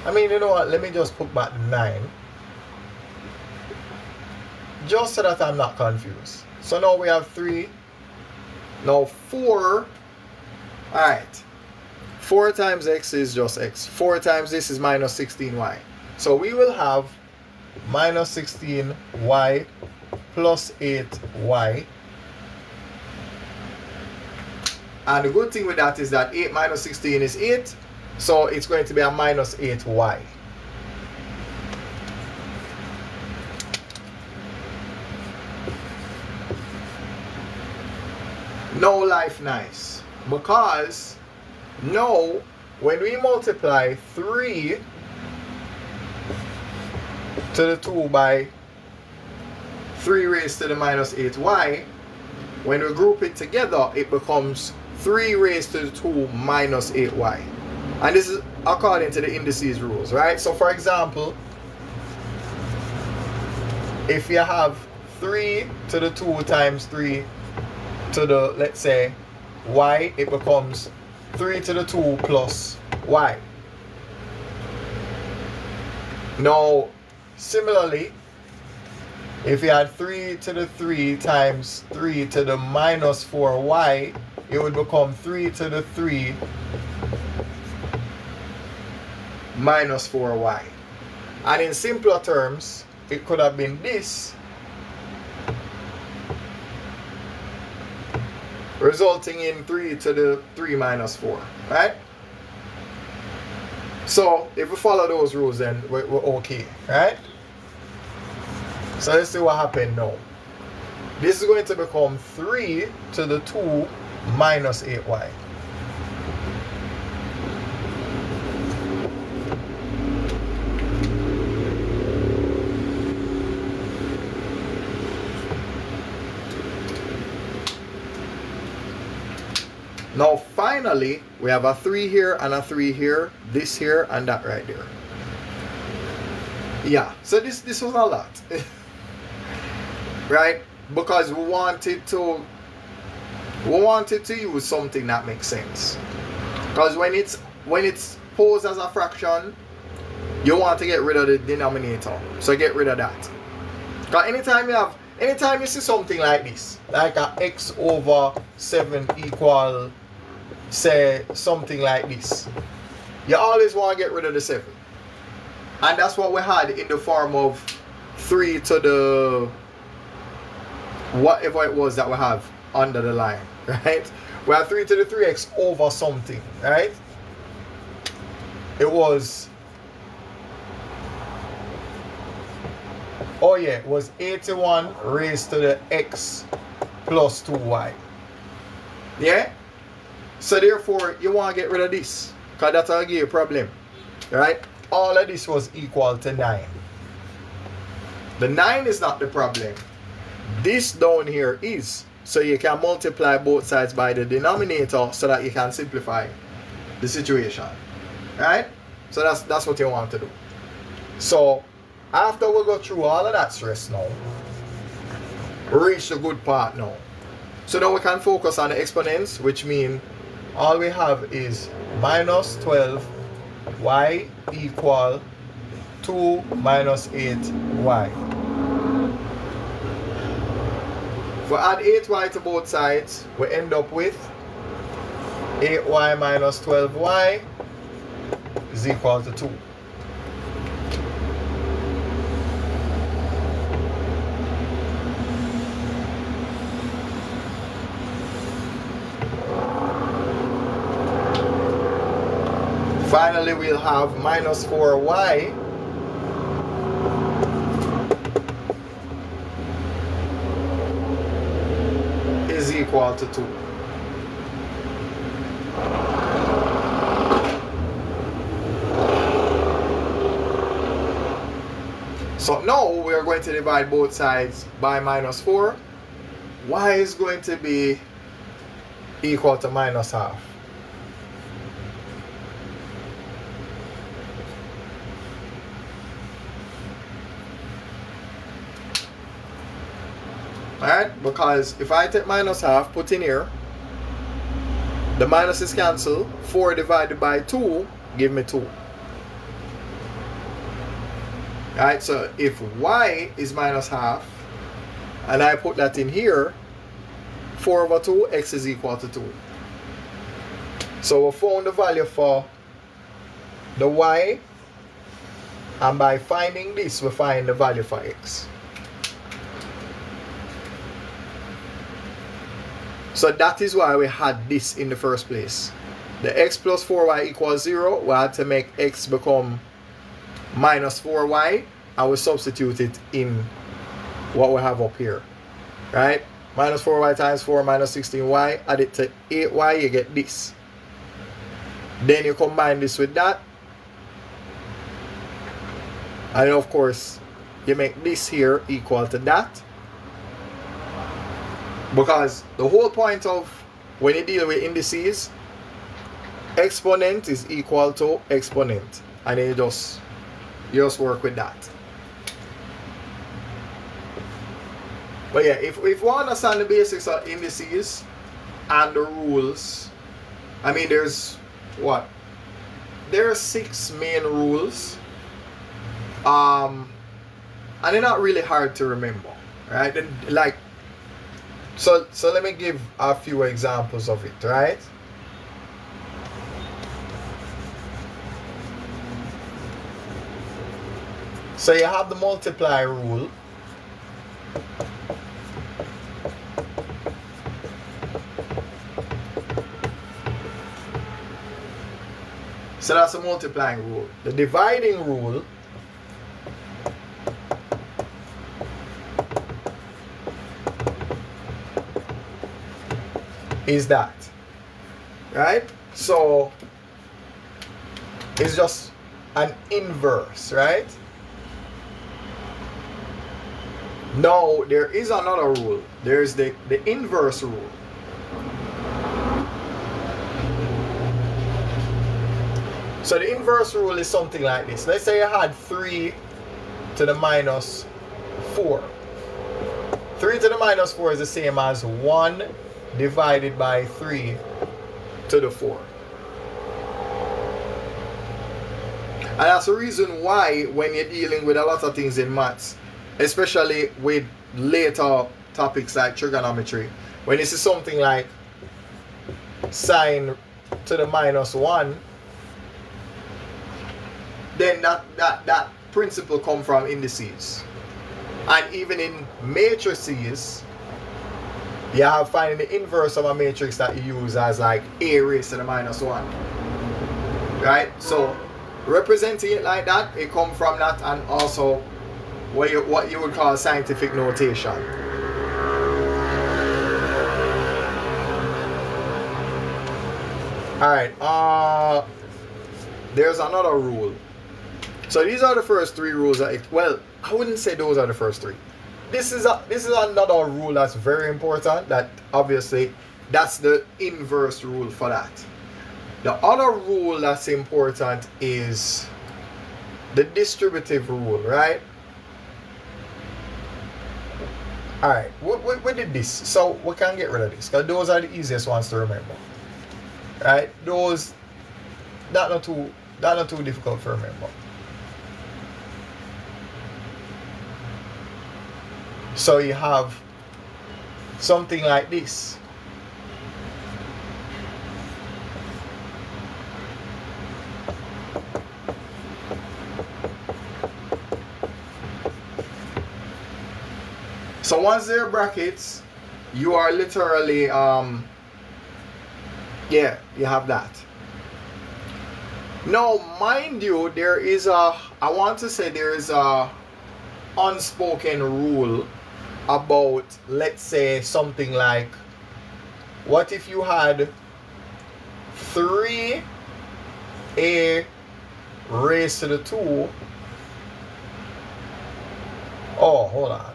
I mean, you know what? Let me just put back 9. Just so that I'm not confused. So now we have 3. Now 4. Alright. 4 times x is just x. 4 times this is minus 16y. So we will have minus 16y plus 8y. And the good thing with that is that 8 minus 16 is 8. So it's going to be a minus 8y. No life nice. Because now when we multiply 3 to the 2 by 3 raised to the minus 8y, when we group it together, it becomes 3 raised to the 2 minus 8y. And this is according to the indices rules, right? So for example, if you have 3 to the 2 times 3 to the, let's say, y, it becomes 3 to the 2 plus y. Now, similarly, if you had 3 to the 3 times 3 to the minus 4y, it would become 3 to the 3 minus 4y. And in simpler terms, it could have been this, resulting in 3 to the 3 minus 4, right? So if we follow those rules, then we're okay, right? So let's see what happened now. This is going to become 3 to the 2 minus 8y. Now finally, we have a 3 here and a 3 here, this here and that right there. Yeah, so this was a lot. Right? Because we wanted to use something that makes sense. Because when it's posed as a fraction, you want to get rid of the denominator. So get rid of that. Because anytime you see something like this, like a x over 7 equal, say, something like this, you always want to get rid of the 7. And that's what we had in the form of 3 to the whatever it was that we have under the line, right? We have 3 to the 3x over something, right? It was, oh yeah, it was 81 raised to the x plus 2y. Yeah? So therefore, you want to get rid of this, because that's going to give you a problem, right? All of this was equal to 9. The 9 is not the problem. This down here is. So you can multiply both sides by the denominator so that you can simplify the situation. Right? So that's what you want to do. So after we go through all of that stress now, we reach the good part now. So now we can focus on the exponents, which mean all we have is minus 12y equal 2 minus 8y. If we add 8y to both sides, we end up with 8y minus 12y is equal to 2. Finally, we'll have minus 4y is equal to 2. So now we're going to divide both sides by minus 4. Y is going to be equal to minus half. Alright, because if I take minus half, put in here, the minuses cancel. 4 divided by 2 give me 2. Right, so if y is minus half, and I put that in here, 4 over 2, x is equal to 2. So we found the value for the y, and by finding this, we find the value for x. So that is why we had this in the first place. The x plus 4y equals 0, we had to make x become minus 4y, and we substitute it in what we have up here. Right? Minus 4y times 4 minus 16y, add it to 8y, you get this. Then you combine this with that. And of course, you make this here equal to that. Because the whole point of when you deal with indices, exponent is equal to exponent. And then you just work with that. But yeah, if we understand the basics of indices and the rules, I mean, there's what? There are 6 main rules. And they're not really hard to remember, right? Like, so let me give a few examples of it, right? So you have the multiply rule. So that's a multiplying rule. The dividing rule is that, right? So it's just an inverse, right? Now there is another rule. There's the inverse rule. So the inverse rule is something like this. Let's say I had 3 to the minus 4. 3 to the minus 4 is the same as 1 divided by 3 to the 4. And that's the reason why when you're dealing with a lot of things in maths, especially with later topics like trigonometry, when you see something like sine to the minus 1, then that principle comes from indices. And even in matrices, you have finding the inverse of a matrix that you use as like a raised to the minus 1. Right? So representing it like that, it comes from that, and also what you would call scientific notation. Alright, there's another rule. So these are the first 3 rules. Well, I wouldn't say those are the first 3. This is another rule that's very important. That obviously that's the inverse rule for that. The other rule that's important is the distributive rule, right? Alright, we did this, so we can get rid of this because those are the easiest ones to remember. Right? Those that not too difficult to remember. So you have something like this. So once there are brackets, you are literally, yeah, you have that. Now, mind you, there is a unspoken rule about, let's say, something like, what if you had 3a raised to the 2? Oh, hold on.